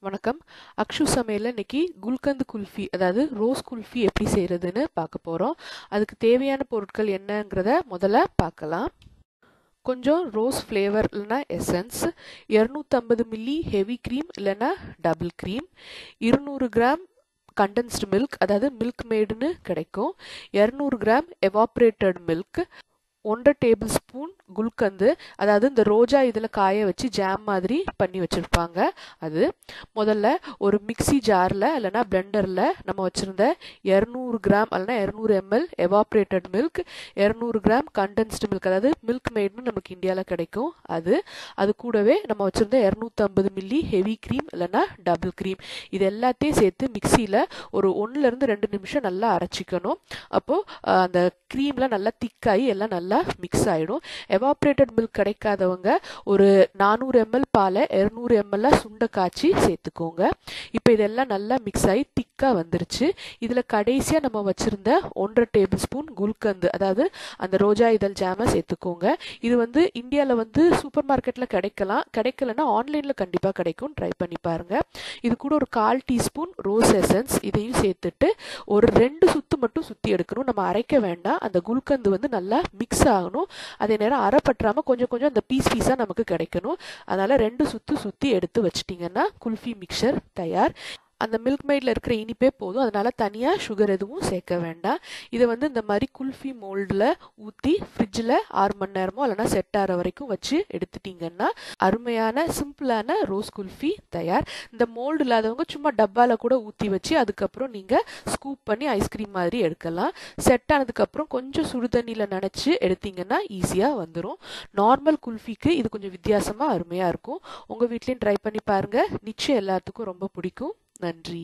வணக்கம். அக்ஷு சமையல்ல இன்னைக்கு குல்கந்த் குல்ஃபி அதாவது ரோஸ் குல்ஃபி எப்படி செய்யறதுன்னு பார்க்க போறோம். அதுக்கு தேவையான பொருட்கள் என்னங்கிறத முதல்ல பார்க்கலாம். கொஞ்சம் ரோஸ் ஃப்ளேவர் இல்லைன்னா எசன்ஸ், 250 மில்லி ஹெவி க்ரீம் இல்லைன்னா double cream, 200 gram condensed milk அதாவது மில்க் மேடுன்னு கிடைக்கும், 200 gram evaporated milk, 1 table spoon gulkand அதாவது இந்த ரோஜா இதில் காய வச்சு ஜாம் மாதிரி பண்ணி வச்சுருப்பாங்க. அது முதல்ல ஒரு மிக்சி ஜாரில் இல்லைனா பிளெண்டரில் நம்ம வச்சுருந்த 200 கிராம் இல்லைனா 200 ml evaporated milk, 200 gram condensed milk அதாவது மில்க் மேட்னு நமக்கு இந்தியாவில் கிடைக்கும், அது கூடவே நம்ம வச்சுருந்த 250 மில்லி ஹெவி க்ரீம் இல்லைனா டபுள் க்ரீம் இது எல்லாத்தையும் சேர்த்து மிக்சியில் ஒரு 1-2 நிமிஷம் நல்லா அரைச்சிக்கணும். அப்போது அந்த க்ரீம்லாம் நல்லா திக்காகி எல்லாம் நல்லா மிக்ஸ் ஆகிடும். எவாப்ரேட்டட் மில்க் கிடைக்காதவங்க ஒரு 400 ml பாலை 200 ml சுண்ட காய்ச்சி சேர்த்துக்கோங்க. இப்போ இதெல்லாம் நல்லா மிக்ஸ் ஆகி திக்காக வந்துருச்சு. இதில் கடைசியாக நம்ம வச்சுருந்த 1 டேபிள் ஸ்பூன் குல்கந்து அதாவது அந்த ரோஜா இதழ் ஜாமை சேர்த்துக்கோங்க. இது இந்தியாவில் சூப்பர் மார்க்கெட்டில் கிடைக்கலன்னா ஆன்லைனில் கண்டிப்பாக கிடைக்கும், ட்ரை பண்ணி பாருங்கள். இது கூட ஒரு 1/4 டீஸ்பூன் ரோஸ் எசன்ஸ் இதையும் சேர்த்துட்டு ஒரு 2 சுத்து மட்டும் சுற்றி எடுக்கணும். நம்ம அரைக்க வேண்டாம். அந்த குல்கந்து நல்லா மிக்ஸ் ஆகணும். அதே நேரம் அரைப்பற்றாமல் கொஞ்சம் அந்த பீஸாக நமக்கு கிடைக்கணும். அதனால் 2 சுற்றி எடுத்து வச்சிட்டிங்கன்னா குல்ஃபி மிக்சர் தயார். அந்த மில்க் மேடில் இருக்கிற இனிப்பே போதும், அதனால் தனியாக சுகர் எதுவும் சேர்க்க வேண்டாம். இதை இந்த மாதிரி குல்ஃபி மோல்டில் ஊற்றி ஃப்ரிட்ஜில் 6 மணி நேரமோ இல்லைனா செட் ஆகிற வரைக்கும் வச்சு எடுத்துட்டிங்கன்னா அருமையான சிம்பிளான ரோஸ் குல்ஃபி தயார். இந்த மோல்டு இல்லாதவங்க சும்மா டப்பாவில் கூட ஊற்றி வச்சு அதுக்கப்புறம் நீங்கள் ஸ்கூப் பண்ணி ஐஸ்கிரீம் மாதிரி எடுக்கலாம். செட் ஆனதுக்கப்புறம் கொஞ்சம் சுடுதண்ணியில் நனைச்சி எடுத்திங்கன்னா ஈஸியாக வந்துடும். நார்மல் குல்ஃபிக்கு இது கொஞ்சம் வித்தியாசமாக அருமையாக இருக்கும். உங்கள் வீட்லேயும் ட்ரை பண்ணி பாருங்கள், நிச்சயம் எல்லாத்துக்கும் ரொம்ப பிடிக்கும். நன்றி.